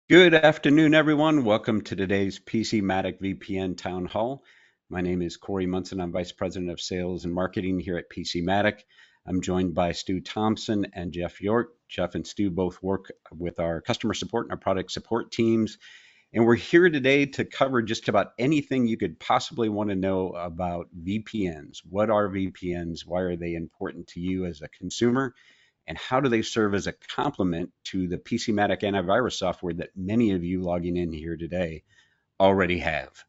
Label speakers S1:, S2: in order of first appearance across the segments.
S1: Good afternoon, everyone. Welcome to today's PC Matic VPN Town Hall. My name is Corey Munson. I'm Vice President of Sales and Marketing here at PC Matic. I'm joined by Stu Thompson and Jeff York. Jeff and Stu both work with our customer support and our product support teams. And we're here today to cover just about anything you could possibly want to know about VPNs. What are VPNs? Why are they important to you as a consumer? And how do they serve as a complement to the PC Matic antivirus software that many of you logging in here today already have?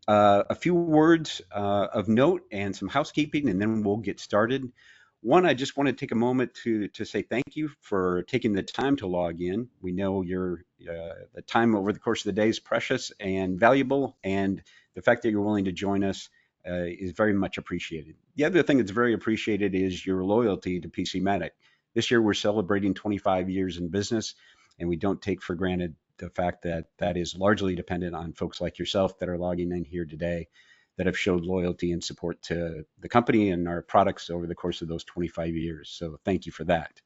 S1: A few words of note and some housekeeping, and then we'll get started. One, I just want to take a moment to say thank you for taking the time to log in. We know the time over the course of the day is precious and valuable, and the fact that you're willing to join us is very much appreciated. The other thing that's very appreciated is your loyalty to PC Matic. This year, we're celebrating 25 years in business, and we don't take for granted the fact that that is largely dependent on folks like yourself that are logging in here today that have showed loyalty and support to the company and our products over the course of those 25 years. So thank you for that.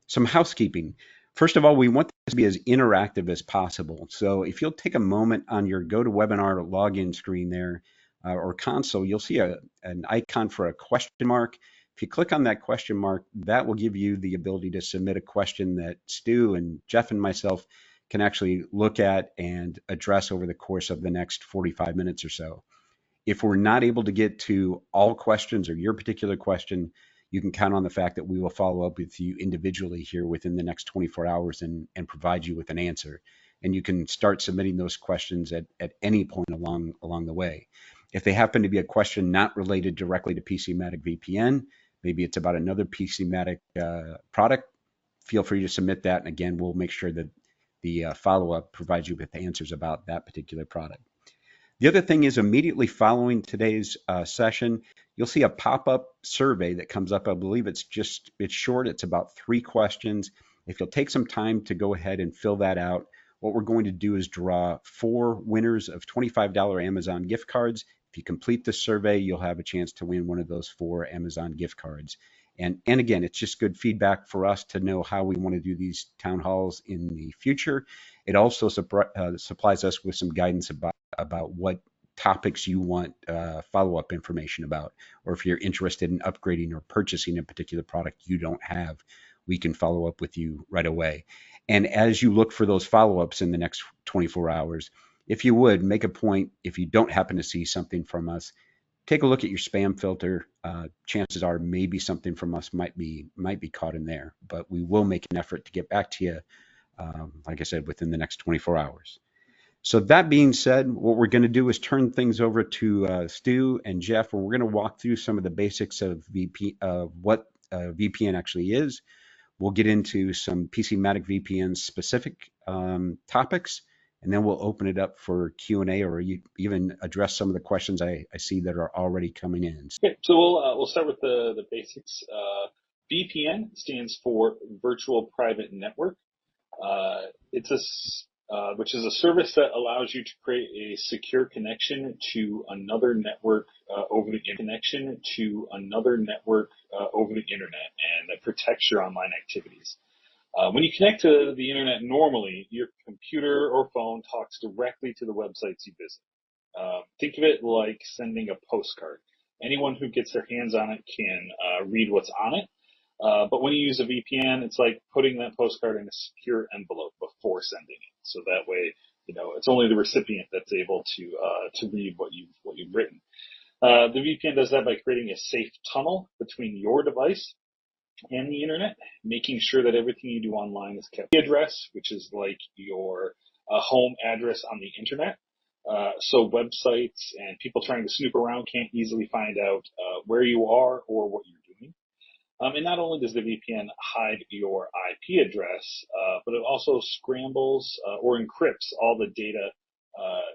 S1: Some housekeeping. First of all, we want this to be as interactive as possible. So if you'll take a moment on your GoToWebinar login screen there or console, you'll see an icon for a question mark. If you click on that question mark, that will give you the ability to submit a question that Stu and Jeff and myself can actually look at and address over the course of the next 45 minutes or so. If we're not able to get to all questions or your particular question, you can count on the fact that we will follow up with you individually here within the next 24 hours and provide you with an answer. And you can start submitting those questions at any point along the way. If they happen to be a question not related directly to PC Matic VPN, maybe it's about another PC Matic product, feel free to submit that. And again, we'll make sure that the follow-up provides you with answers about that particular product. The other thing is immediately following today's session, you'll see a pop-up survey that comes up. I believe it's short. It's about 3 questions. If you'll take some time to go ahead and fill that out, what we're going to do is draw 4 winners of $25 Amazon gift cards. If you complete the survey, you'll have a chance to win one of those 4 Amazon gift cards. And again, it's just good feedback for us to know how we want to do these town halls in the future. It also supplies us with some guidance about what topics you want follow-up information about, or if you're interested in upgrading or purchasing a particular product you don't have, we can follow up with you right away. And as you look for those follow-ups in the next 24 hours, if you would make a point, if you don't happen to see something from us, take a look at your spam filter. Chances are maybe something from us might be caught in there, but we will make an effort to get back to you, like I said, within the next 24 hours. So that being said, what we're going to do is turn things over to Stu and Jeff, and we're going to walk through some of the basics of what VPN actually is. We'll get into some PC Matic VPN specific topics, and then we'll open it up for Q&A or even address some of the questions I see that are already coming in.
S2: Okay, so we'll start with the basics. VPN stands for Virtual Private Network. Which is a service that allows you to create a secure connection to another network over the internet, and that protects your online activities. When you connect to the internet normally, your computer or phone talks directly to the websites you visit. Think of it like sending a postcard. Anyone who gets their hands on it can read what's on it. But when you use a VPN, it's like putting that postcard in a secure envelope before sending it. So that way, it's only the recipient that's able to read what you've written. The VPN does that by creating a safe tunnel between your device and the internet, making sure that everything you do online is kept. Address, which is like your home address on the internet. So websites and people trying to snoop around can't easily find out where you are or what you're doing. And not only does the VPN hide your IP address, but it also scrambles or encrypts all the data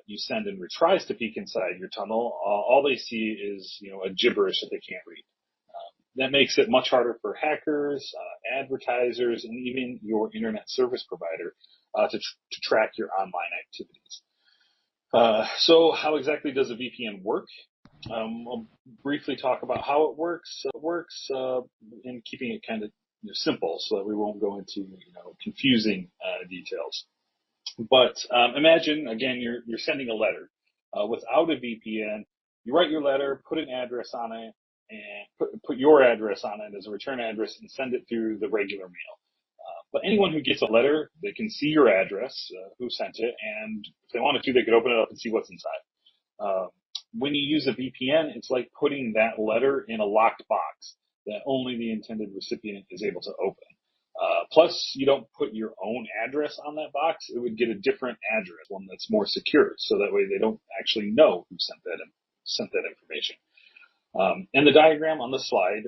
S2: you send and tries to peek inside your tunnel. All they see is a gibberish that they can't read. That makes it much harder for hackers, advertisers, and even your internet service provider to track your online activities. So how exactly does a VPN work? I'll briefly talk about how it works. In keeping it kind of simple, so that we won't go into confusing details. But imagine, again, you're sending a letter without a VPN. You write your letter, put an address on it, and put your address on it as a return address and send it through the regular mail. But anyone who gets a letter, they can see your address, who sent it, and if they wanted to, they could open it up and see what's inside. When you use a VPN, it's like putting that letter in a locked box that only the intended recipient is able to open. Plus, you don't put your own address on that box. It would get a different address, one that's more secure, so that way they don't actually know who sent that information. And the diagram on the slide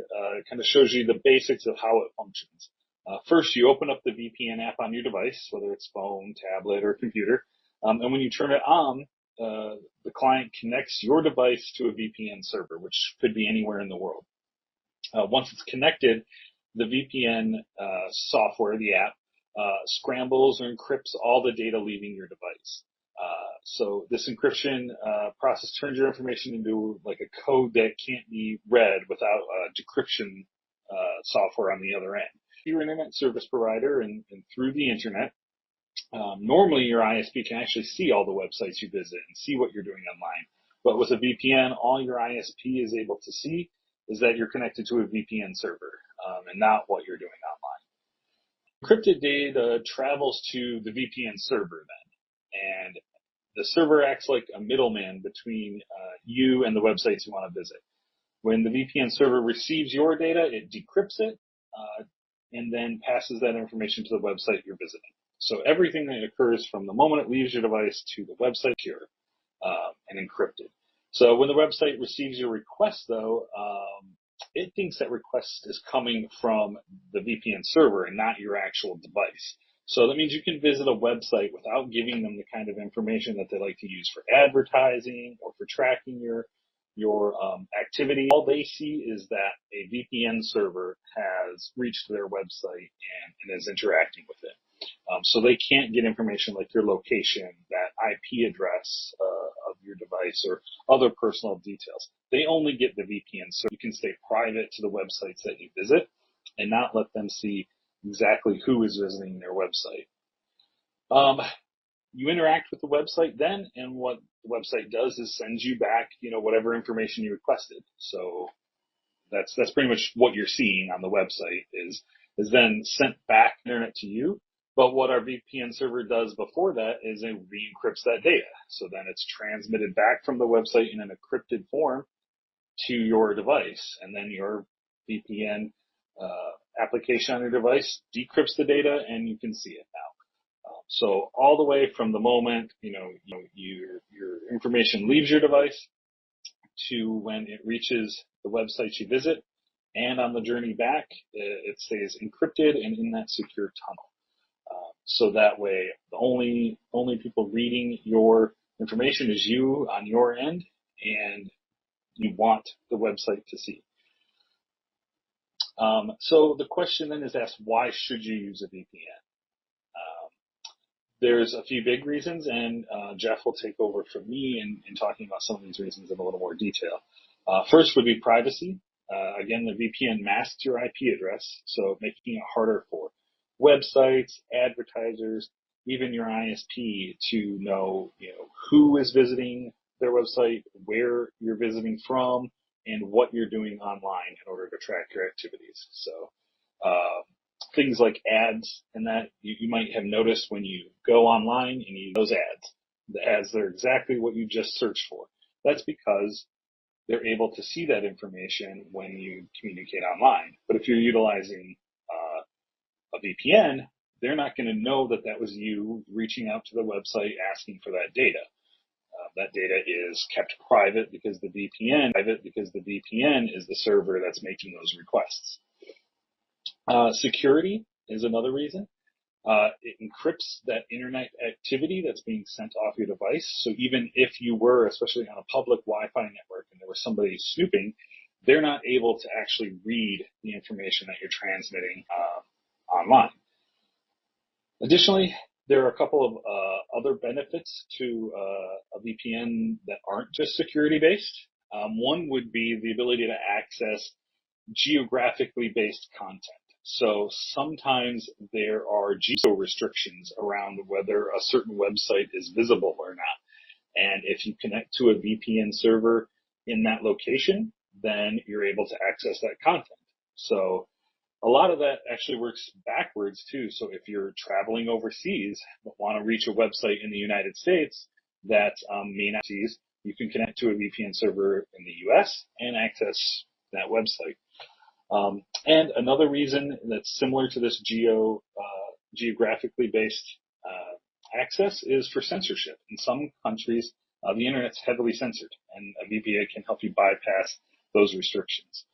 S2: kind of shows you the basics of how it functions. First, you open up the VPN app on your device, whether it's phone, tablet, or computer. And when you turn it on, the client connects your device to a VPN server, which could be anywhere in the world. Once it's connected, the VPN software, the app, scrambles or encrypts all the data leaving your device. So this encryption process turns your information into like a code that can't be read without decryption software on the other end. Your internet service provider and through the internet, normally your ISP can actually see all the websites you visit and see what you're doing online. But with a VPN, all your ISP is able to see is that you're connected to a VPN server and not what you're doing online. Encrypted data travels to the VPN server then, and the server acts like a middleman between you and the websites you want to visit. When the VPN server receives your data, it decrypts it and then passes that information to the website you're visiting. So everything that occurs from the moment it leaves your device to the website is secure and encrypted. So when the website receives your request, though, it thinks that request is coming from the VPN server and not your actual device. So that means you can visit a website without giving them the kind of information that they like to use for advertising or for tracking your activity. All they see is that a VPN server has reached their website and is interacting with it. So they can't get information like your location, that IP address of your device, or other personal details. They only get the VPN, so you can stay private to the websites that you visit and not let them see exactly who is visiting their website. You interact with the website then, and what the website does is sends you back, whatever information you requested. So that's pretty much what you're seeing on the website is then sent back internet to you. But what our VPN server does before that is it re-encrypts that data. So then it's transmitted back from the website in an encrypted form to your device, and then your VPN application on your device decrypts the data, and you can see it now. So all the way from the moment your information leaves your device to when it reaches the website you visit, and on the journey back, it stays encrypted and in that secure tunnel. So that way, the only people reading your information is you on your end, and you want the website to see. So the question then is asked, why should you use a VPN? There's a few big reasons, and Jeff will take over from me in talking about some of these reasons in a little more detail. First would be privacy. Again, the VPN masks your IP address, so making it harder for websites, advertisers, even your ISP to know, who is visiting their website, where you're visiting from, and what you're doing online in order to track your activities. So, things like ads and that you might have noticed when you go online and you use those ads. The ads, they're exactly what you just searched for. That's because they're able to see that information when you communicate online. But if you're utilizing a VPN, they're not going to know that that was you reaching out to the website asking for that data. That data is kept private because the VPN is the server that's making those requests. Security is another reason. It encrypts that internet activity that's being sent off your device. So even if you were, especially on a public Wi-Fi network, and there was somebody snooping, they're not able to actually read the information that you're transmitting online. Additionally, there are a couple of other benefits to a VPN that aren't just security-based. One would be the ability to access geographically based content. So sometimes there are geo restrictions around whether a certain website is visible or not. And if you connect to a VPN server in that location, then you're able to access that content. So a lot of that actually works backwards too. So if you're traveling overseas but want to reach a website in the United States that may not see, you can connect to a VPN server in the US and access that website. And another reason that's similar to this geographically based access is for censorship. In some countries, the internet's heavily censored, and a VPN can help you bypass those restrictions.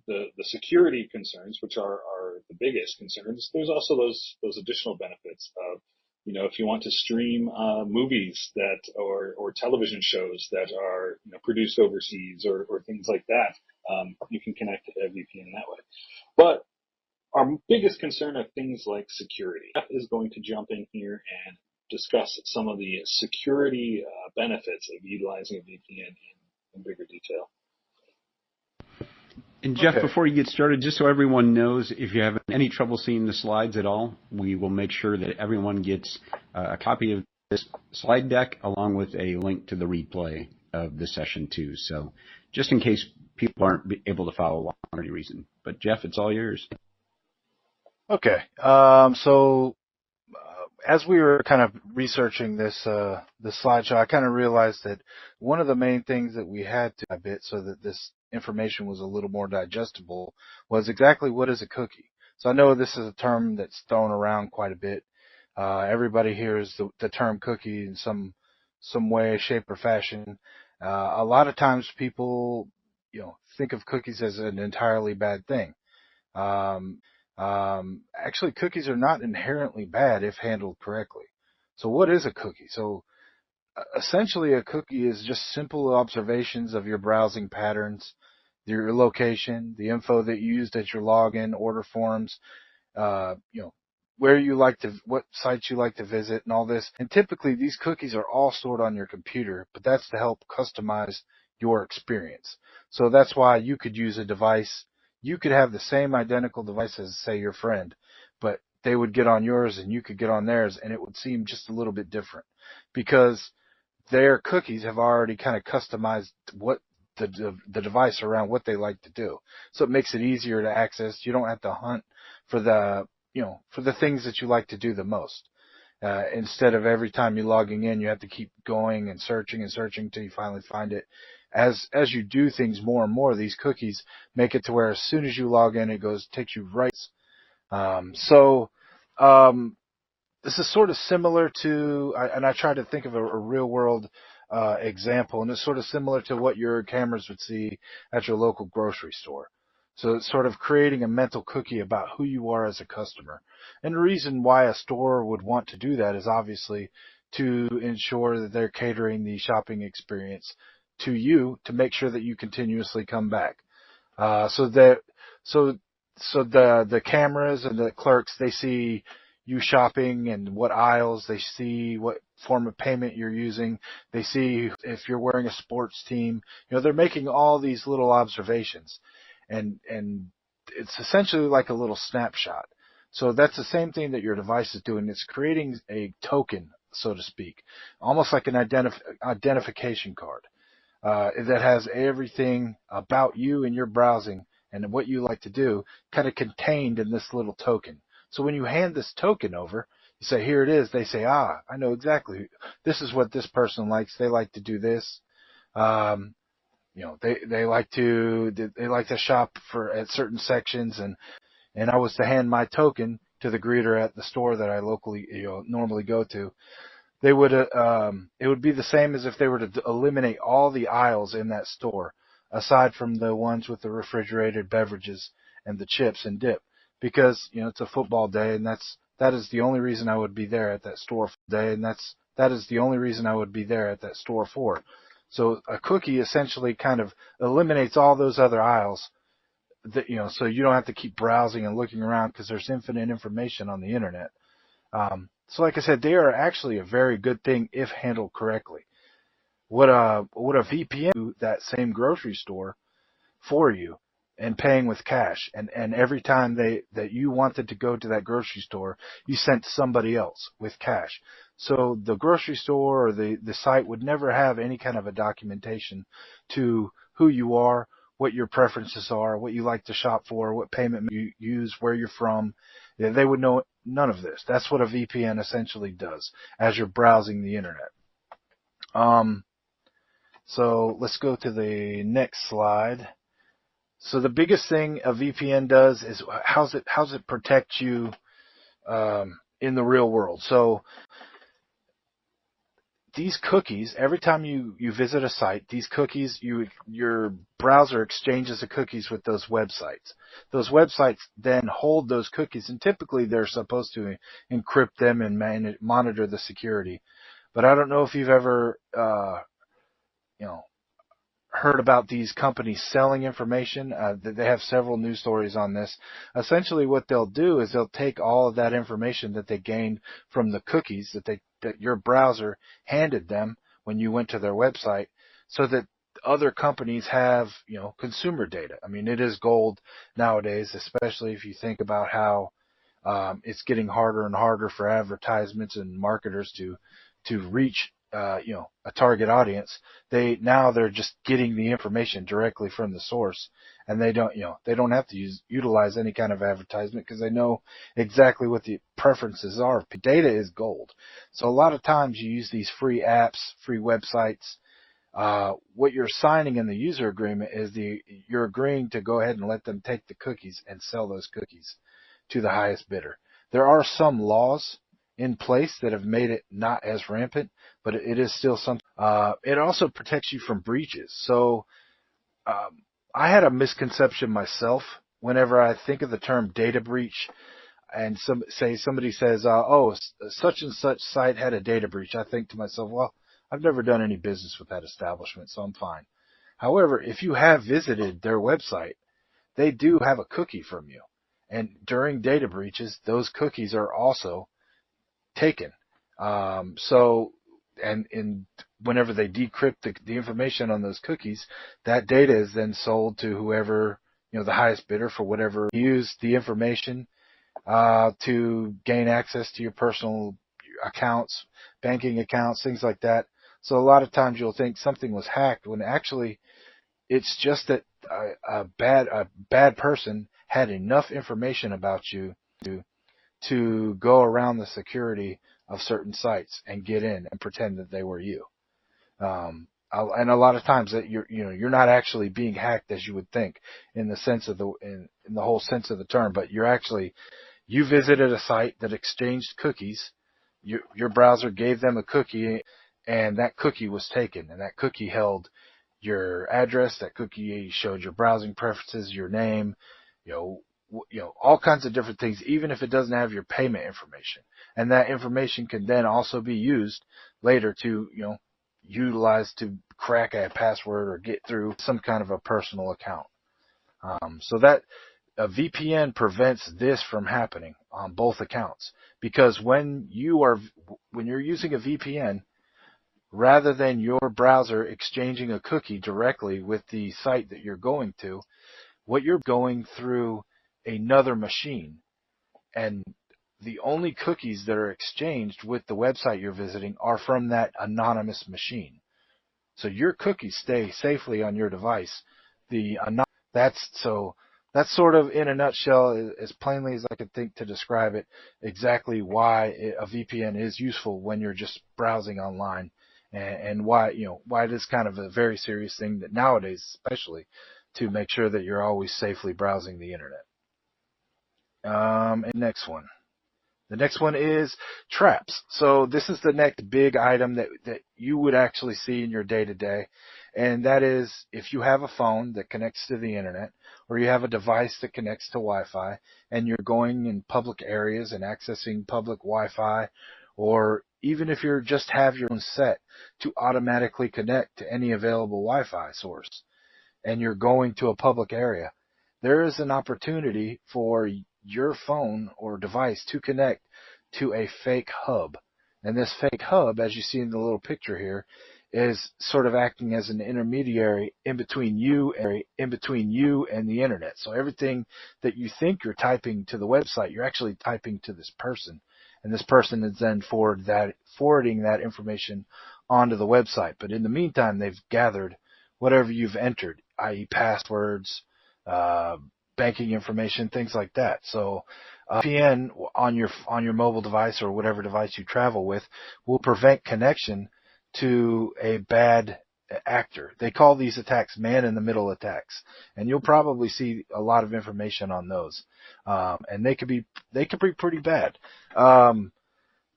S2: The security concerns, which are the biggest concerns, there's also those additional benefits of, if you want to stream movies that or television shows that are produced overseas or things like that, you can connect to a VPN that way. But our biggest concern are things like security. Jeff is going to jump in here and discuss some of the security benefits of utilizing a VPN in bigger detail.
S1: And Jeff, before you get started, just so everyone knows, if you have any trouble seeing the slides at all, we will make sure that everyone gets a copy of this slide deck along with a link to the replay of the session too. So just in case people aren't able to follow along for any reason. But Jeff, it's all yours.
S3: Okay. As we were kind of researching this slideshow, I kind of realized that one of the main things that we had to a bit so that this information was a little more digestible was exactly what is a cookie. So I know this is a term that's thrown around quite a bit. Everybody hears the term cookie in some way, shape, or fashion. A lot of times people, think of cookies as an entirely bad thing. Actually, cookies are not inherently bad if handled correctly. So what is a cookie? So essentially a cookie is just simple observations of your browsing patterns, your location, the info that you used at your login, order forms, what sites you like to visit and all this. And typically these cookies are all stored on your computer, but that's to help customize your experience. So that's why you could use a device. You could have the same identical device as, say, your friend, but they would get on yours and you could get on theirs, and it would seem just a little bit different because their cookies have already kind of customized what the device around what they like to do. So it makes it easier to access. You don't have to hunt for the things that you like to do the most. Instead of every time you're logging in, you have to keep going and searching until you finally find it. As you do things more and more, these cookies make it to where as soon as you log in, takes you right. This is sort of similar to, and I try to think of a real world example, and it's sort of similar to what your cameras would see at your local grocery store. So it's sort of creating a mental cookie about who you are as a customer. And the reason why a store would want to do that is obviously to ensure that they're catering the shopping experience to you to make sure that you continuously come back. So the cameras and the clerks, they see you shopping and what aisles, they see what form of payment you're using, they see if you're wearing a sports team. They're making all these little observations, and it's essentially like a little snapshot. So that's the same thing that your device is doing. It's creating a token, so to speak, almost like an identification card that has everything about you and your browsing and what you like to do kind of contained in this little token. So when you hand this token over, you say, here it is. They say, I know exactly. This is what this person likes. They like to do this. They like to shop at certain sections, and I was to hand my token to the greeter at the store that I locally, normally go to. They would, it would be the same as if they were to eliminate all the aisles in that store, aside from the ones with the refrigerated beverages and the chips and dip, because, it's a football day, and that is the only reason I would be there at that store for. So a cookie essentially kind of eliminates all those other aisles that, so you don't have to keep browsing and looking around because there's infinite information on the internet. So like I said, they are actually a very good thing if handled correctly. What a VPN do that same grocery store for you and paying with cash. And every time that you wanted to go to that grocery store, you sent somebody else with cash. So the grocery store or the site would never have any kind of a documentation to who you are, what your preferences are, what you like to shop for, what payment you use, where you're from. Yeah, they would know none of this. That's what a VPN essentially does as you're browsing the internet. So let's go to the next slide. So the biggest thing a VPN does is how's it protect you in the real world. So these cookies, every time you visit a site, these cookies, your browser exchanges the cookies with those websites. Those websites then hold those cookies, and typically they're supposed to encrypt them and monitor the security. But I don't know if you've ever heard about these companies selling information. They have several news stories on this. Essentially what they'll do is they'll take all of that information that they gained from the cookies that your browser handed them when you went to their website, so that other companies have, consumer data. I mean, it is gold nowadays, especially if you think about how it's getting harder and harder for advertisements and marketers to reach a target audience. They're just getting the information directly from the source, and they don't have to utilize any kind of advertisement because they know exactly what the preferences are. Data is gold. So a lot of times you use these free apps, free websites. What you're signing in the user agreement is you're agreeing to go ahead and let them take the cookies and sell those cookies to the highest bidder. There are some laws in place that have made it not as rampant, but it is still something. It also protects you from breaches. So I had a misconception myself whenever I think of the term data breach, and somebody says, such and such site had a data breach. I think to myself, well, I've never done any business with that establishment, so I'm fine. However, if you have visited their website, they do have a cookie from you. And during data breaches, those cookies are also taken. Whenever they decrypt the information on those cookies, that data is then sold to whoever, the highest bidder for whatever. Use the information to gain access to your personal accounts, banking accounts, things like that. So a lot of times you'll think something was hacked when actually it's just that a bad person had enough information about you to go around the security of certain sites and get in and pretend that they were you. And a lot of times that you're not actually being hacked as you would think in the sense of in the whole sense of the term, but you visited a site that exchanged cookies. Your browser gave them a cookie, and that cookie was taken, and that cookie held your address, that cookie showed your browsing preferences, your name, all kinds of different things, even if it doesn't have your payment information. And that information can then also be used later to, utilize to crack a password or get through some kind of a personal account. So that a VPN prevents this from happening on both accounts, because when you're using a VPN, rather than your browser exchanging a cookie directly with the site that you're going to, what you're going through another machine, and the only cookies that are exchanged with the website you're visiting are from that anonymous machine. So your cookies stay safely on your device. That's sort of, in a nutshell, as plainly as I could think to describe it, exactly why a VPN is useful when you're just browsing online, and why it is kind of a very serious thing that nowadays, especially, to make sure that you're always safely browsing the internet. And next one. The next one is traps. So this is the next big item that you would actually see in your day-to-day. And that is, if you have a phone that connects to the internet, or you have a device that connects to Wi-Fi, and you're going in public areas and accessing public Wi-Fi, or even if you just have your own set to automatically connect to any available Wi-Fi source, and you're going to a public area, there is an opportunity for your phone or device to connect to a fake hub. And this fake hub, as you see in the little picture here, is sort of acting as an intermediary in between you and the internet. So everything that you think you're typing to the website, you're actually typing to this person, and this person is then forwarding that information onto the website. But in the meantime, they've gathered whatever you've entered, i.e. passwords, banking information, things like that. So VPN on your mobile device or whatever device you travel with will prevent connection to a bad actor. They call these attacks man-in-the-middle attacks, and you'll probably see a lot of information on those, and they could be pretty bad. The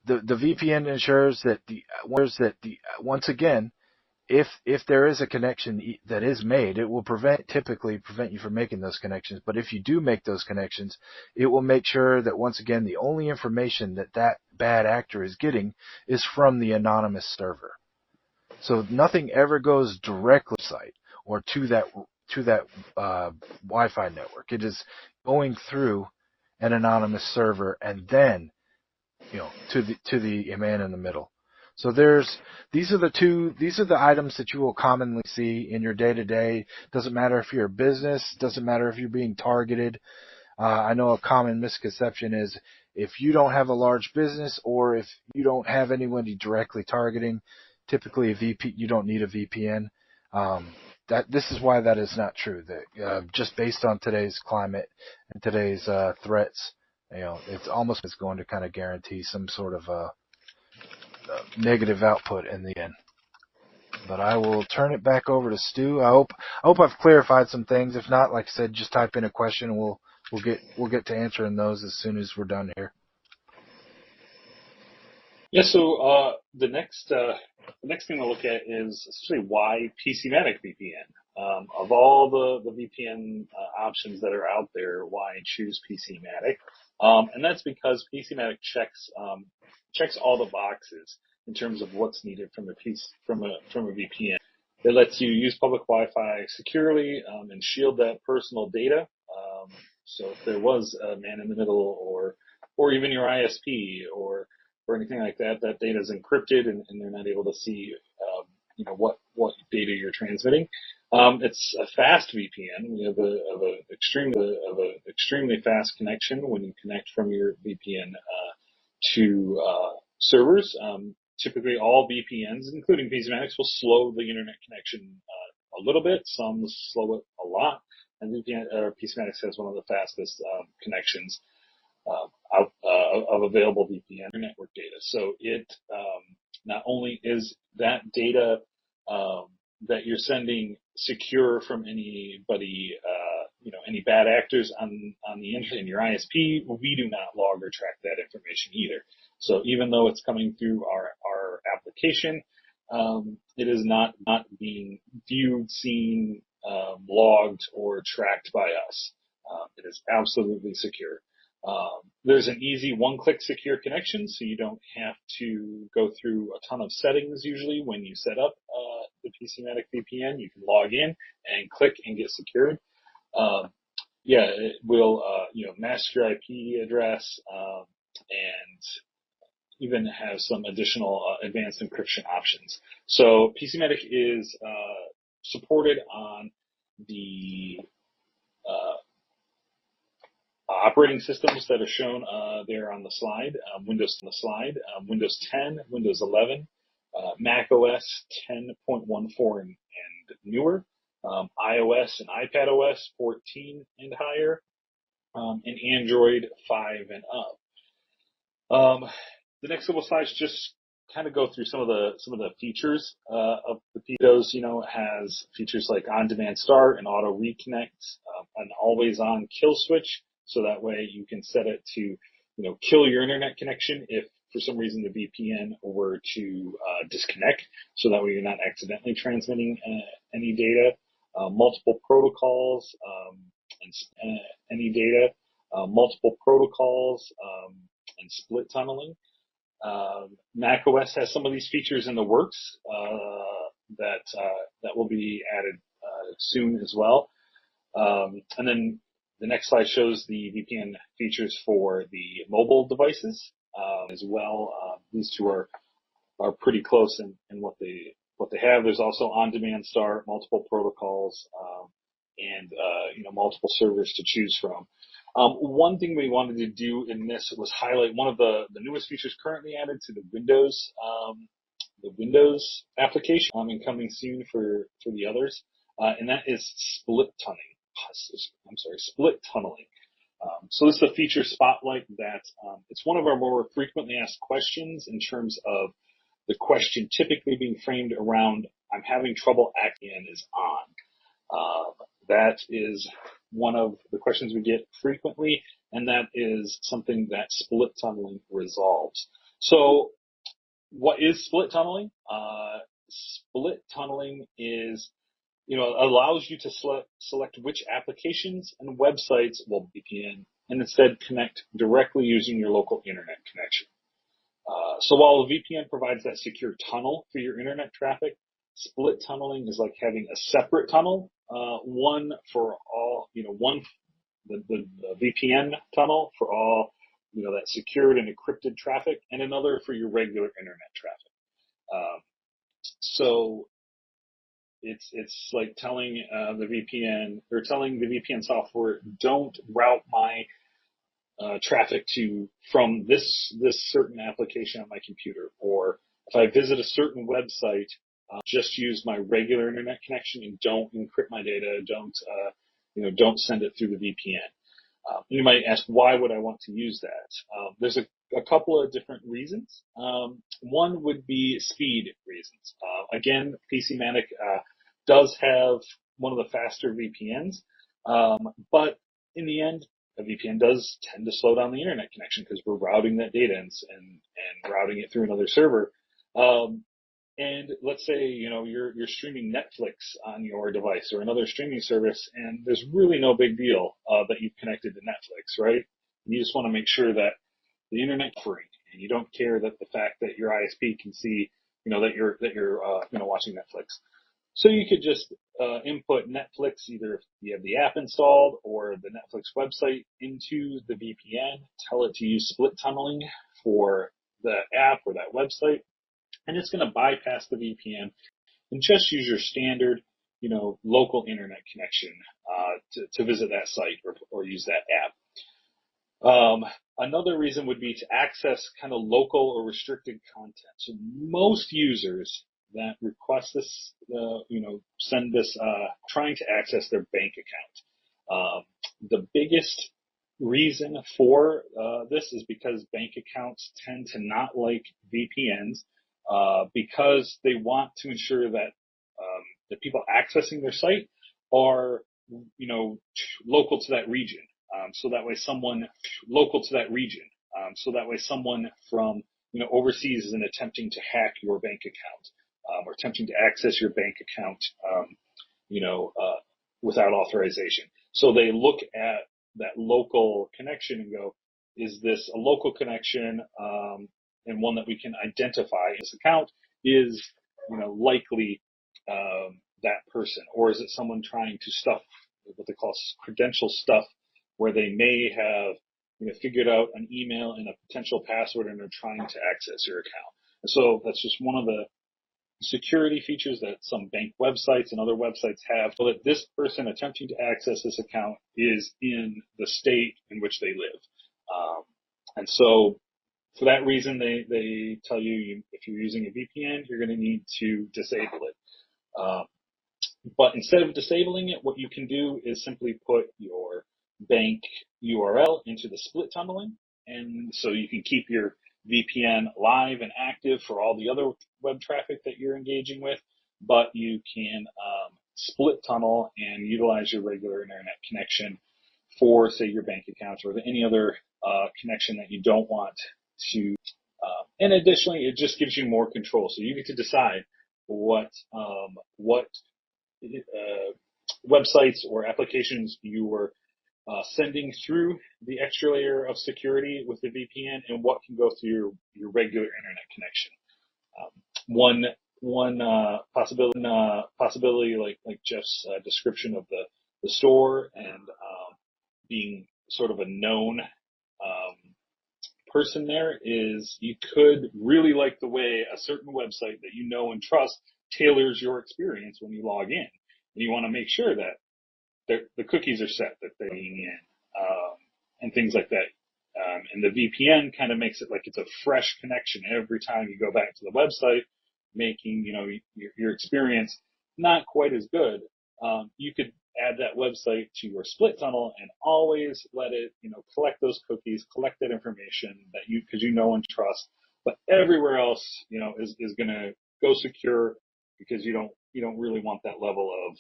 S3: VPN ensures that once again, if there is a connection that is made, it will typically prevent you from making those connections. But if you do make those connections, it will make sure that once again the only information that bad actor is getting is from the anonymous server. So nothing ever goes directly to the site or to that Wi-Fi network. It is going through an anonymous server and then to the man in the middle. So these are the items that you will commonly see in your day-to-day. Doesn't matter if you're a business, doesn't matter if you're being targeted. I know a common misconception is if you don't have a large business or if you don't have anybody directly targeting, typically you don't need a VPN. This is why that is not true. That just based on today's climate and today's threats, it's almost going to kind of guarantee some sort of negative output in the end. But I will turn it back over to Stu. I hope I've clarified some things. If not, like I said, just type in a question and we'll get to answering those as soon as we're done here.
S2: Yeah. So the next thing to look at is essentially why PC Matic VPN. Of all the VPN options that are out there, why choose PC Matic? And that's because PC Matic checks all the boxes in terms of what's needed from a VPN. It lets you use public Wi-Fi securely and shield that personal data. So if there was a man in the middle or even your ISP or anything like that, that data is encrypted and they're not able to see what data you're transmitting. It's a fast VPN. We have a extremely fast connection when you connect from your VPN to servers. Typically, all VPNs, including PC Matic, will slow the internet connection a little bit. Some slow it a lot, and PC Matic has one of the fastest connections of available VPN network data. So it not only is that data that you're sending secure from anybody, any bad actors on the internet in your ISP, we do not log or track that information either. So even though it's coming through our application, it is not being viewed, seen, logged, or tracked by us. It is absolutely secure. There's an easy one-click secure connection, so you don't have to go through a ton of settings usually when you set up the PC Matic VPN. You can log in and click and get secured. It will mask your IP address and even have some additional advanced encryption options. So PC Matic is supported on the operating systems that are shown there on the slide. Windows 10, Windows 11, Mac OS 10.14 and newer, iOS and iPad OS 14 and higher, and Android 5 and up. The next couple slides just kind of go through some of the features of the Windows. Has features like on-demand start and auto reconnect, an always-on kill switch, so that way you can set it to kill your internet connection if for some reason the VPN were to disconnect, so that way you're not accidentally transmitting any data. Multiple protocols and any data, multiple protocols and split tunneling. Mac OS has some of these features in the works that will be added soon as well. And then the next slide shows the VPN features for the mobile devices as well. These two are pretty close in what they what they have. There's also on-demand start, multiple protocols, and multiple servers to choose from. One thing we wanted to do in this was highlight one of the newest features currently added to the Windows application, and coming soon for the others, and that is split tunneling. Split tunneling. So this is a feature spotlight that it's one of our more frequently asked questions in terms of the question typically being framed around I'm having trouble acting is on. That is one of the questions we get frequently, and that is something that split tunneling resolves. So what is split tunneling? Split tunneling is, allows you to select which applications and websites will begin and instead connect directly using your local internet connection. So while the VPN provides that secure tunnel for your internet traffic, split tunneling is like having a separate tunnel, one for all, the VPN tunnel for all, that secured and encrypted traffic, and another for your regular internet traffic. So it's like telling the VPN, or telling the VPN software, don't route my traffic from this certain application on my computer, or if I visit a certain website, just use my regular internet connection and don't encrypt my data. Don't send it through the VPN. You might ask, why would I want to use that? There's a couple of different reasons. One would be speed reasons. Again, PC Matic does have one of the faster VPNs, but in the end, a VPN does tend to slow down the internet connection because we're routing that data and routing it through another server. And let's say, you're streaming Netflix on your device or another streaming service, and there's really no big deal that you've connected to Netflix, right? You just want to make sure that the internet's free, and you don't care that the fact that your ISP can see, that you're watching Netflix. So you could just input Netflix, either if you have the app installed or the Netflix website, into the VPN, tell it to use split tunneling for the app or that website, and it's going to bypass the VPN and just use your standard, local internet connection to visit that site or use that app. Another reason would be to access kind of local or restricted content. So most users that request this, send this, trying to access their bank account. The biggest reason for this is because bank accounts tend to not like VPNs, because they want to ensure that the people accessing their site are, local to that region. So that way someone from, overseas isn't attempting to hack your bank account, or attempting to access your bank account, without authorization. So they look at that local connection and go, is this a local connection, and one that we can identify? This account is, likely that person, or is it someone trying to stuff what they call credential stuff, where they may have, figured out an email and a potential password and are trying to access your account. And so that's just one of the security features that some bank websites and other websites have, so that this person attempting to access this account is in the state in which they live. And so for that reason, they tell you, if you're using a VPN, you're going to need to disable it. But instead of disabling it, what you can do is simply put your bank URL into the split tunneling, and so you can keep your VPN live and active for all the other web traffic that you're engaging with, but you can split tunnel and utilize your regular internet connection for, say, your bank account or any other connection that you don't want to. And additionally, it just gives you more control. So you get to decide what websites or applications you are sending through the extra layer of security with the VPN, and what can go through your regular internet connection. One possibility, like Jeff's description of the store and being sort of a known person there, is you could really like the way a certain website that you know and trust tailors your experience when you log in. And you want to make sure that the cookies are set, that they're being in, and things like that. And the VPN kind of makes it like it's a fresh connection every time you go back to the website, making, your experience not quite as good. You could add that website to your split tunnel and always let it, collect those cookies, collect that information that because you know and trust. But everywhere else, is going to go secure, because you don't really want that level of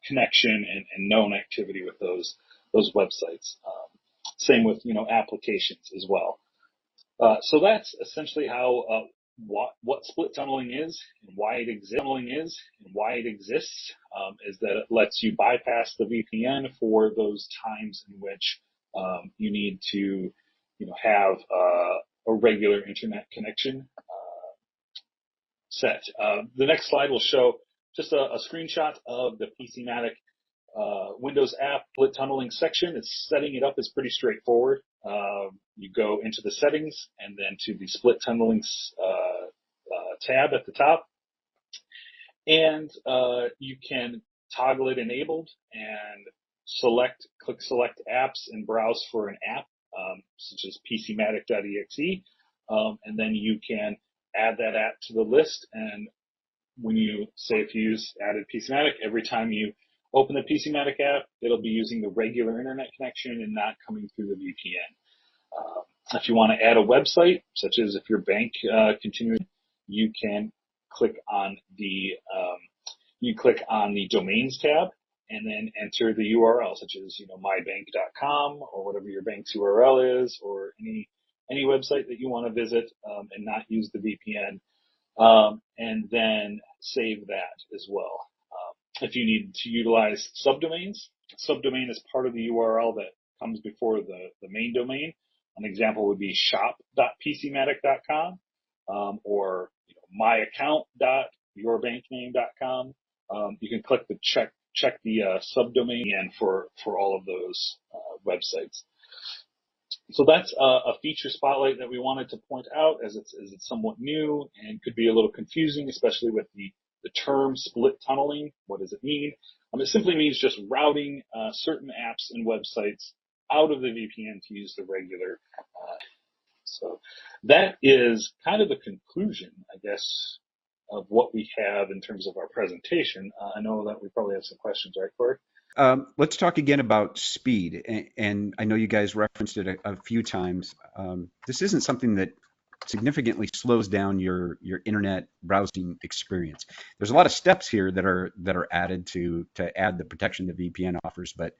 S2: connection and known activity with those websites. Same with, applications as well. So that's essentially how, what split tunneling is and why it exists, is that it lets you bypass the VPN for those times in which, you need to, have, a regular internet connection, set. The next slide will show just a screenshot of the PC Matic Windows app split tunneling section. It's setting it up is pretty straightforward. You go into the settings and then to the split tunneling tab at the top, and you can toggle it enabled and click select apps and browse for an app, such as PCMatic.exe, and then you can add that app to the list. And when you say if you added PC Matic, every time you open the PC Matic app, it'll be using the regular internet connection and not coming through the VPN. If you want to add a website, such as if your bank continuing, you can click on the domains tab and then enter the URL, such as mybank.com or whatever your bank's URL is, or any website that you want to visit, and not use the VPN, and then save that as well. If you need to utilize subdomains, subdomain is part of the URL that comes before the main domain. An example would be shop.pcmatic.com, or myaccount.yourbankname.com. You can click the check the subdomain and for all of those websites. So that's a feature spotlight that we wanted to point out, as it's somewhat new and could be a little confusing, especially with the term split tunneling. What does it mean? It simply means just routing certain apps and websites out of the VPN to use the regular. So that is kind of the conclusion, I guess, of what we have in terms of our presentation. I know that we probably have some questions, right, Corey?
S1: Let's talk again about speed. And I know you guys referenced it a few times. This isn't something that significantly slows down your internet browsing experience. There's a lot of steps here that are added to add the protection the VPN offers, but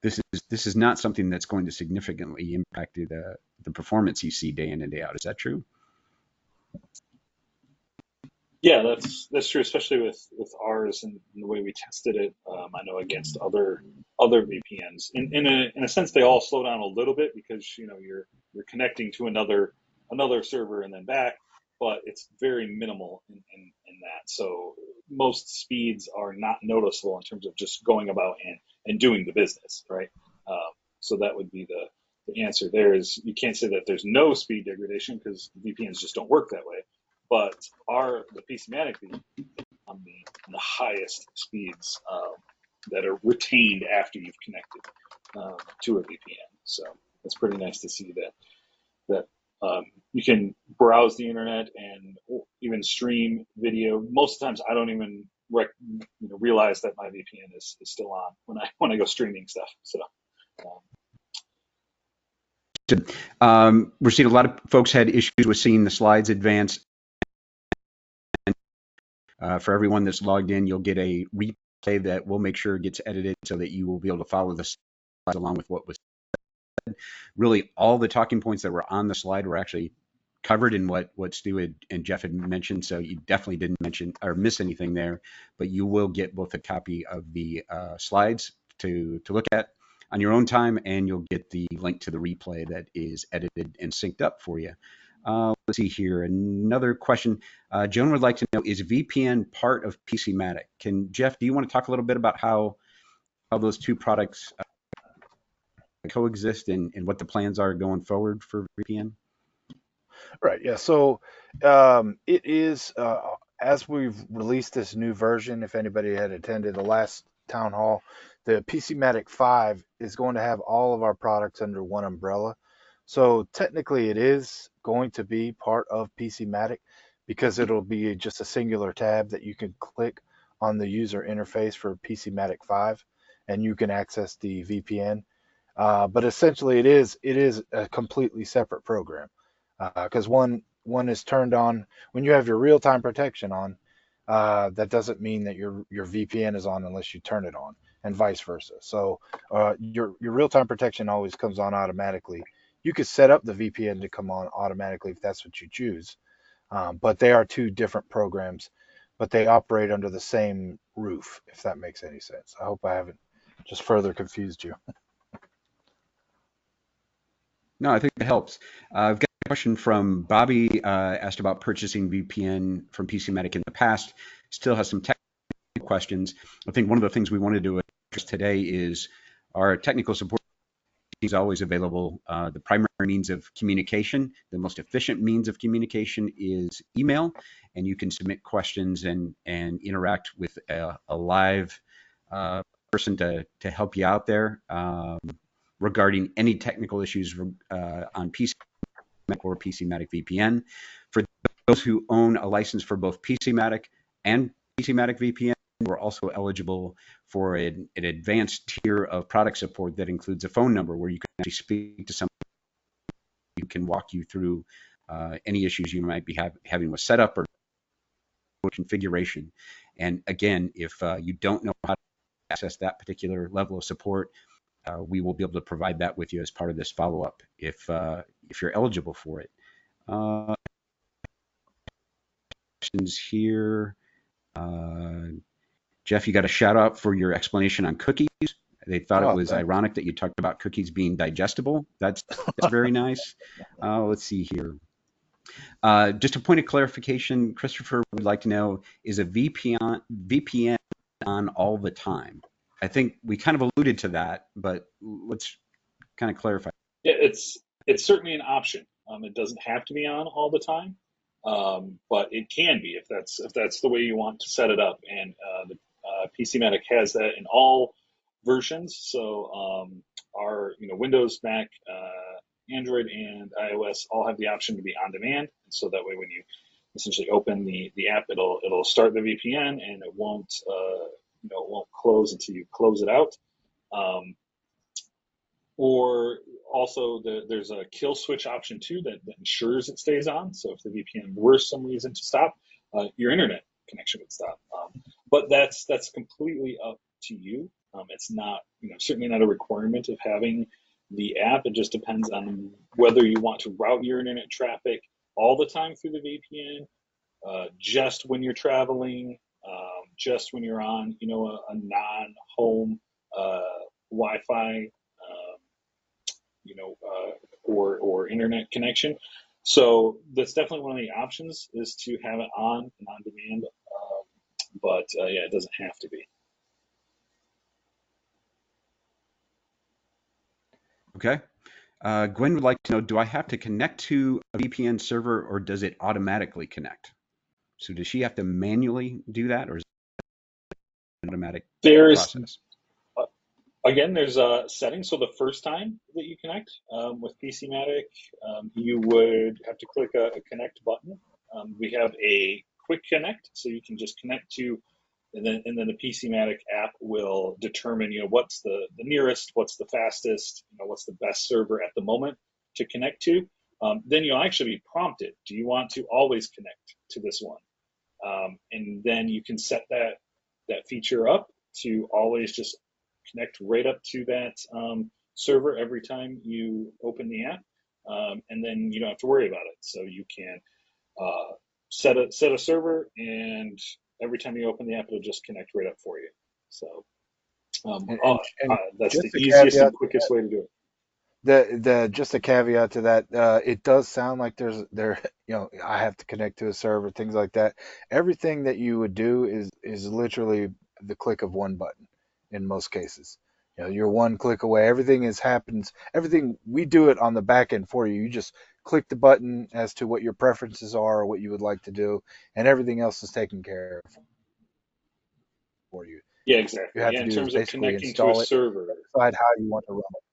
S1: this is not something that's going to significantly impact the performance you see day in and day out. Is that true?
S2: Yeah, that's true, especially with ours and the way we tested it. I know against other VPNs. In a sense, they all slow down a little bit because you're connecting to another server and then back, but it's very minimal in that. So most speeds are not noticeable in terms of just going about and doing the business, right? So that would be the answer. There is, you can't say that there's no speed degradation because VPNs just don't work that way. But the PC Matic on the highest speeds that are retained after you've connected to a VPN. So it's pretty nice to see that you can browse the internet and even stream video. Most of the times, I don't even realize that my VPN is still on when I go streaming stuff. So.
S1: We're seeing a lot of folks had issues with seeing the slides advance. For everyone that's logged in, you'll get a replay that we'll make sure gets edited so that you will be able to follow the slides along with what was said. Really, all the talking points that were on the slide were actually covered in what Stu and Jeff had mentioned, so you definitely didn't mention or miss anything there. But you will get both a copy of the slides to look at on your own time, and you'll get the link to the replay that is edited and synced up for you. Let's see here. Another question. Joan would like to know, is VPN part of PC Matic? Jeff, do you want to talk a little bit about how those two products coexist and what the plans are going forward for VPN?
S3: Right. Yeah. So it is as we've released this new version, if anybody had attended the last town hall, the PC Matic 5 is going to have all of our products under one umbrella. So technically, it is going to be part of PC Matic because it'll be just a singular tab that you can click on the user interface for PC Matic 5, and you can access the VPN. But essentially, it is a completely separate program because one is turned on when you have your real time protection on. That doesn't mean that your VPN is on unless you turn it on, and vice versa. So your real time protection always comes on automatically. You could set up the VPN to come on automatically if that's what you choose. But they are two different programs, but they operate under the same roof, if that makes any sense. I hope I haven't just further confused you.
S1: No, I think it helps. I've got a question from Bobby. Asked about purchasing VPN from PCmatic in the past. Still has some technical questions. I think one of the things we wanted to address today is our technical support is always available. The primary means of communication, the most efficient means of communication is email, and you can submit questions and interact with a live person to help you out there regarding any technical issues on PC or PCmatic VPN. For those who own a license for both PCmatic and PCmatic VPN, we're also eligible for an advanced tier of product support that includes a phone number where you can actually speak to someone who can walk you through any issues you might be having with setup or configuration. And again, if you don't know how to access that particular level of support, we will be able to provide that with you as part of this follow-up if you're eligible for it. Questions here. Jeff, you got a shout out for your explanation on cookies. They thought it was ironic that you talked about cookies being digestible. That's very nice. Let's see here. Just a point of clarification, Christopher would like to know, is a VPN on all the time? I think we kind of alluded to that, but let's kind of clarify.
S2: Yeah, it's certainly an option. It doesn't have to be on all the time, but it can be if that's the way you want to set it up. And the PCmatic has that in all versions. So our Windows, Mac, Android, and iOS all have the option to be on demand. And so that way, when you essentially open the app, it'll start the VPN and it won't close until you close it out. Or also there's a kill switch option too that ensures it stays on. So if the VPN were some reason to stop, your internet connection would stop. But that's completely up to you. It's not, certainly not a requirement of having the app. It just depends on whether you want to route your internet traffic all the time through the VPN, just when you're traveling, just when you're on, a non-home Wi-Fi, or internet connection. So that's definitely one of the options is to have it on and on demand. But yeah, it doesn't have to be.
S1: Okay. Gwen would like to know, do I have to connect to a VPN server or does it automatically connect? So does she have to manually do that or is it an automatic process?
S2: Again, there's a setting. So the first time that you connect with PCmatic, you would have to click a connect button. We have a quick connect, so you can just connect to, and then the PCmatic app will determine, what's the nearest, what's the fastest, what's the best server at the moment to connect to. Then you'll actually be prompted, do you want to always connect to this one? And then you can set that feature up to always just connect right up to that server every time you open the app, and then you don't have to worry about it. So you can set a server, and every time you open the app, it'll just connect right up for you. So that's the easiest and quickest way to do it.
S3: Just a caveat to that, it does sound like I have to connect to a server, things like that. Everything that you would do is literally the click of one button in most cases. You're one click away. Everything happens. Everything we do it on the back end for you. You just click the button as to what your preferences are or what you would like to do, and everything else is taken care of for you.
S2: Yeah,
S3: You
S2: exactly.
S3: have
S2: Yeah,
S3: to
S2: in
S3: do is
S2: terms of
S3: basically
S2: connecting to a
S3: install it,
S2: server.
S3: decide how you want to run it.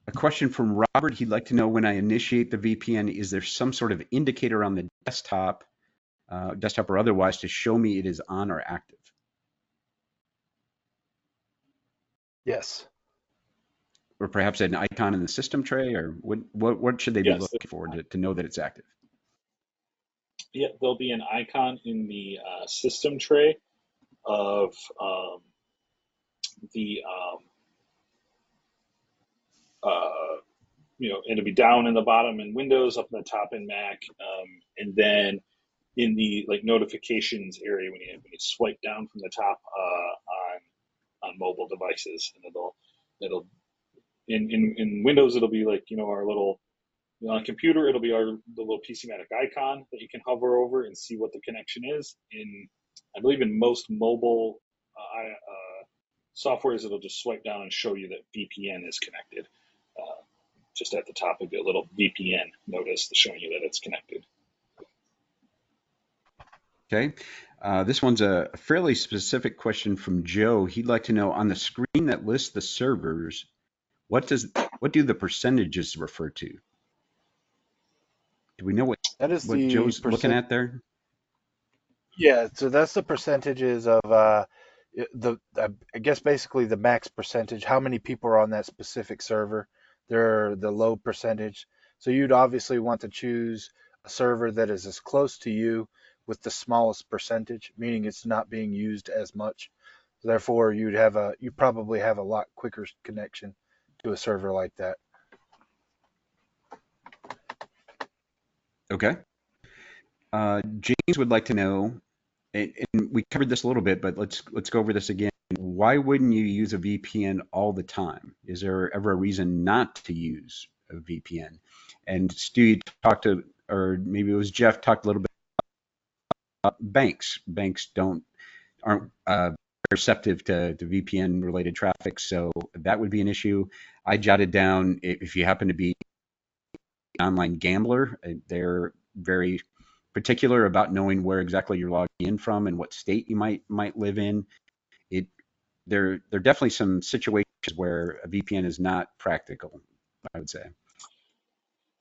S1: A question from Robert. He'd like to know, when I initiate the VPN, is there some sort of indicator on the desktop or otherwise, to show me it is on or active?
S3: Yes.
S1: Or perhaps an icon in the system tray, or what should they be
S2: Yes.
S1: looking for to know that it's active?
S2: Yeah, there'll be an icon in the system tray of the uh, it'll be down in the bottom in Windows, up in the top in Mac, and then in the like notifications area when you swipe down from the top on mobile devices, and it'll in Windows it'll be like our little on a computer it'll be the little PC Matic icon that you can hover over and see what the connection is. I believe in most mobile softwares it'll just swipe down and show you that VPN is connected. Uh, just at the top of a little VPN notice showing you that it's connected.
S1: Okay. This one's a fairly specific question from Joe. He'd like to know, on the screen that lists the servers, what do the percentages refer to? Do we know
S3: That is
S1: what
S3: the
S1: Joe's looking
S3: percent.
S1: at there?
S3: Yeah, so that's the percentages of I guess basically the max percentage, how many people are on that specific server. They're the low percentage. So you'd obviously want to choose a server that is as close to you with the smallest percentage, meaning it's not being used as much. Therefore, you probably have a lot quicker connection to a server like that.
S1: Okay. James would like to know, and we covered this a little bit, but let's go over this again. Why wouldn't you use a VPN all the time? Is there ever a reason not to use a VPN? And Stu talked to, or maybe it was Jeff, talked a little bit about banks. Banks aren't receptive to VPN related traffic, so that would be an issue. I jotted down, if you happen to be an online gambler, they're very particular about knowing where exactly you're logging in from and what state you might live in. It there are definitely some situations where a VPN is not practical, I would say.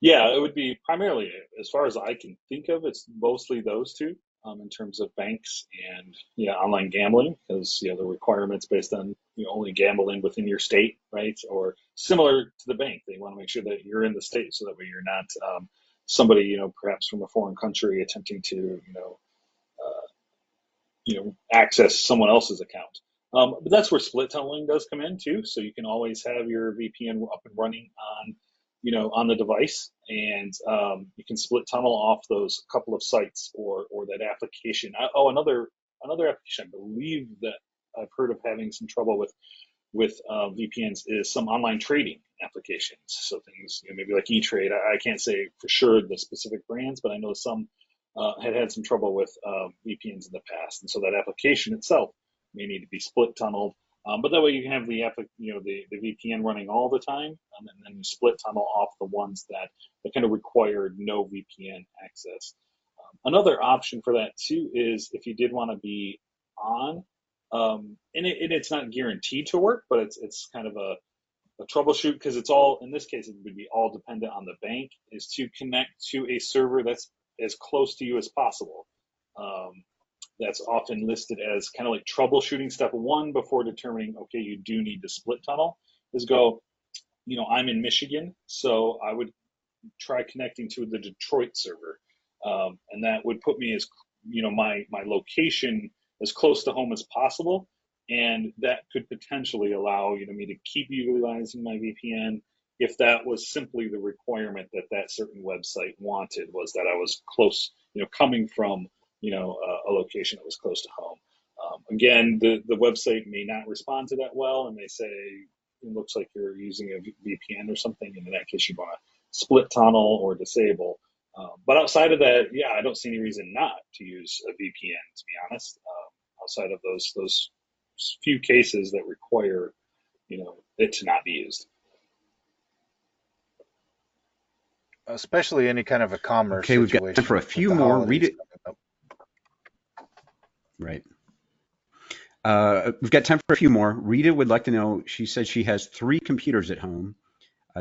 S2: Yeah, it would be primarily, as far as I can think of, it's mostly those two in terms of banks and online gambling, because the requirements based on only gambling within your state, right? Or similar to the bank, they want to make sure that you're in the state, so that way you're not somebody perhaps from a foreign country attempting to uh, access someone else's account. But that's where split tunneling does come in too. So you can always have your VPN up and running on the device, and you can split tunnel off those couple of sites or that application. Another application I believe that I've heard of having some trouble with VPNs is some online trading applications. So things maybe like E-Trade. I can't say for sure the specific brands, but I know some had some trouble with VPNs in the past, and so that application itself may need to be split tunneled. But that way you can have the VPN running all the time, and then you split tunnel off the ones that kind of require no VPN access. Another option for that too is if you did want to be on, and it's not guaranteed to work, but it's kind of a troubleshoot, because it's all, in this case it would be all dependent on the bank, is to connect to a server that's as close to you as possible. Um, that's often listed as kind of like troubleshooting step one before determining, okay, you do need to split tunnel, is go, I'm in Michigan, so I would try connecting to the Detroit server. And that would put me as, my location as close to home as possible. And that could potentially allow, me to keep utilizing my VPN if that was simply the requirement that that certain website wanted, was that I was close, coming from, a location that was close to home. Again, the website may not respond to that well, and they say, it looks like you're using a VPN or something. And in that case, you want to split tunnel or disable. But outside of that, yeah, I don't see any reason not to use a VPN, to be honest. Outside of those few cases that require, it to not be used.
S3: Especially any kind of a commerce
S1: Okay, we've got time for
S3: situation
S1: a
S3: with
S1: few
S3: the
S1: more. Read
S3: holidays
S1: it.
S3: coming up.
S1: Right. We've got time for a few more. Rita would like to know, she says she has 3 computers at home.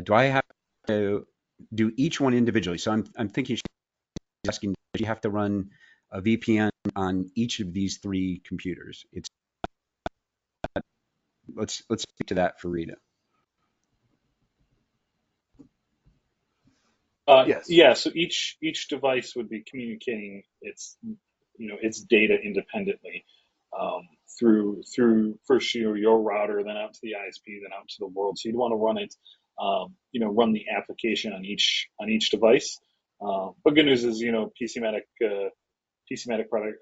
S1: Do I have to do each one individually? So I'm thinking she's asking, do you have to run a VPN on each of these 3 computers? Let's speak to that for Rita.
S3: Yes.
S2: Yeah, so each device would be communicating its data independently, through first your router, then out to the ISP, then out to the world. So you'd want to run it, run the application on each device. But good news is, PC Matic product,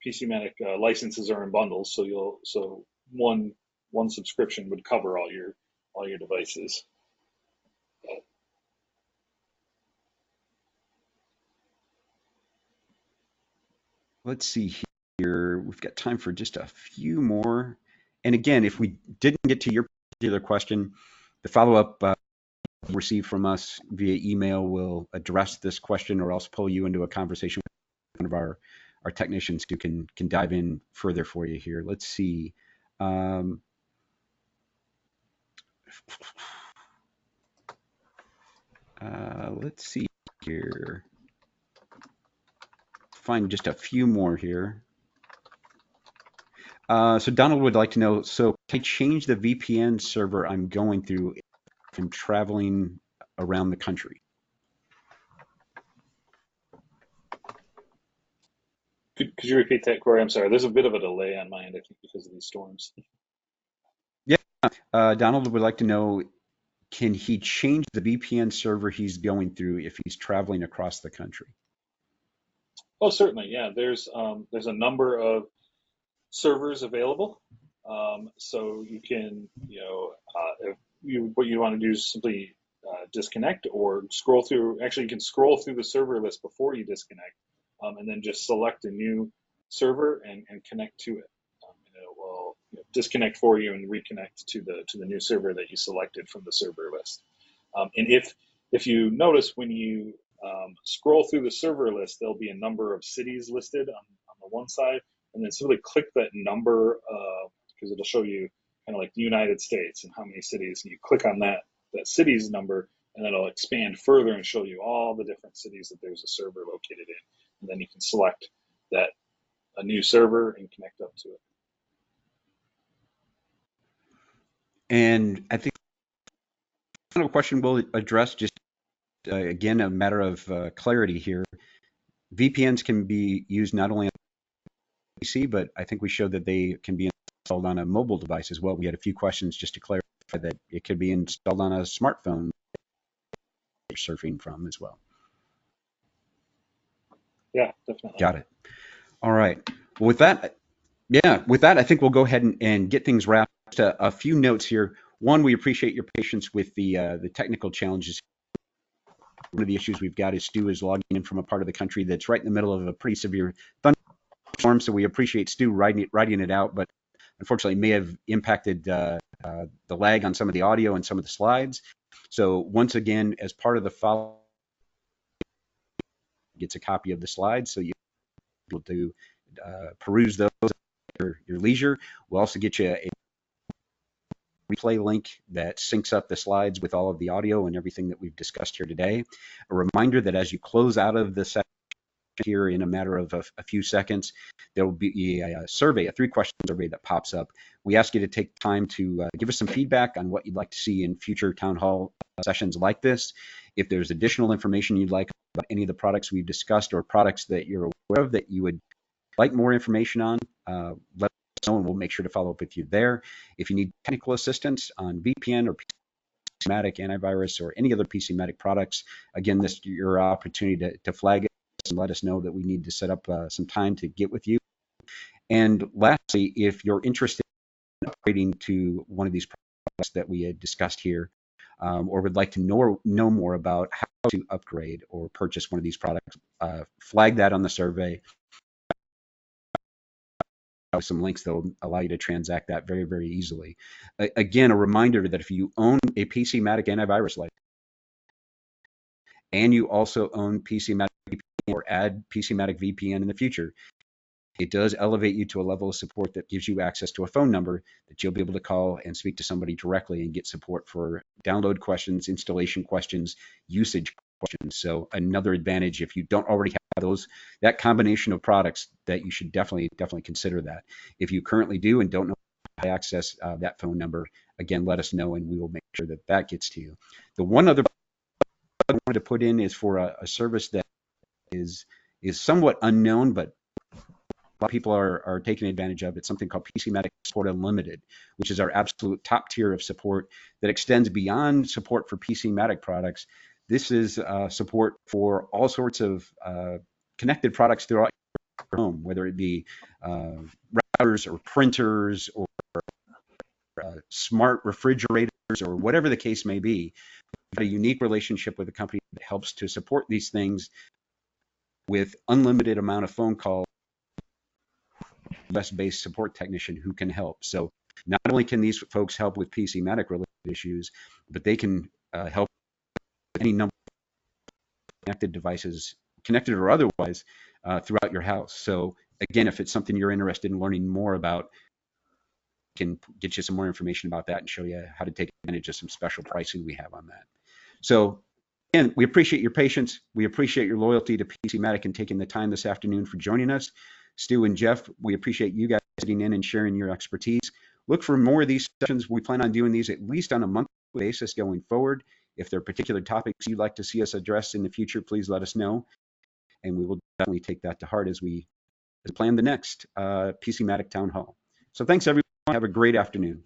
S2: PC Matic licenses are in bundles, so one subscription would cover all your devices.
S1: Let's see here. We've got time for just a few more. And again, if we didn't get to your particular question, the follow-up received from us via email will address this question or else pull you into a conversation with one of our technicians who can dive in further for you here. Let's see. Let's see here. Find just a few more here. So Donald would like to know, so can I change the VPN server I'm going through if I'm traveling around the country?
S2: Could you repeat that, Corey? I'm sorry. There's a bit of a delay on my end, I think, because of these storms.
S1: Yeah. Donald would like to know, can he change the VPN server he's going through if he's traveling across the country?
S2: Oh, certainly. Yeah, there's a number of servers available. So you can, if what you want to do is simply disconnect or scroll through. Actually, you can scroll through the server list before you disconnect, and then just select a new server and connect to it. And it will disconnect for you and reconnect to the new server that you selected from the server list. And if you notice when you scroll through the server list, there'll be a number of cities listed on the one side, and then simply click that number because it'll show you kind of like the United States and how many cities. And you click on that city's number, and then it'll expand further and show you all the different cities that there's a server located in. And then you can select a new server and connect up to it.
S1: And I think the final question we'll address just again a matter of clarity here. VPNs can be used not only on PC, but I think we showed that they can be installed on a mobile device as well. We had a few questions just to clarify that it could be installed on a smartphone you're surfing from as well.
S2: Yeah, definitely.
S1: Got it. All right. Well, with that, I think we'll go ahead and get things wrapped. A few notes here. One, we appreciate your patience with the technical challenges. One of the issues we've got is Stu is logging in from a part of the country that's right in the middle of a pretty severe thunderstorm, so we appreciate Stu writing it out, but unfortunately may have impacted the lag on some of the audio and some of the slides. So once again, as part of the follow, gets a copy of the slides, so you'll be able to peruse those at your leisure. We'll also get you a replay link that syncs up the slides with all of the audio and everything that we've discussed here today. A reminder that as you close out of the session here in a matter of a few seconds, there will be a survey, a 3-question survey that pops up. We ask you to take time to give us some feedback on what you'd like to see in future town hall sessions like this. If there's additional information you'd like about any of the products we've discussed or products that you're aware of that you would like more information on, let us know and we'll make sure to follow up with you there. If you need technical assistance on VPN or PC Matic antivirus or any other PC Matic products, again, this is your opportunity to flag it and let us know that we need to set up some time to get with you. And lastly, if you're interested in upgrading to one of these products that we had discussed here, or would like to know more about how to upgrade or purchase one of these products, flag that on the survey. Some links that will allow you to transact that very, very easily. Again, a reminder that if you own a PC Matic antivirus license and you also own PC Matic VPN or add PC Matic VPN in the future, it does elevate you to a level of support that gives you access to a phone number that you'll be able to call and speak to somebody directly and get support for download questions, installation questions, usage questions. So another advantage if you don't already have that combination of products, that you should definitely consider that. If you currently do and don't know how to access that phone number, again, let us know and we will make sure that that gets to you. The one other I wanted to put in is for a service that is somewhat unknown, but a lot of people are taking advantage of. It's something called PC Matic Support Unlimited, which is our absolute top tier of support that extends beyond support for PC Matic products. This is support for all sorts of connected products throughout your home, whether it be routers or printers or smart refrigerators or whatever the case may be. We've got a unique relationship with a company that helps to support these things with unlimited amount of phone calls. US-based support technician who can help. So not only can these folks help with PC Matic related issues, but they can help any number of connected devices, connected or otherwise, throughout your house. So again, if it's something you're interested in learning more about, can get you some more information about that and show you how to take advantage of some special pricing we have on that. So again, we appreciate your patience. We appreciate your loyalty to PC Matic and taking the time this afternoon for joining us. Stu and Jeff, we appreciate you guys sitting in and sharing your expertise. Look for more of these sessions. We plan on doing these at least on a monthly basis going forward. If there are particular topics you'd like to see us address in the future, please let us know. And we will definitely take that to heart as we plan the next PC Matic Town Hall. So thanks, everyone. Have a great afternoon.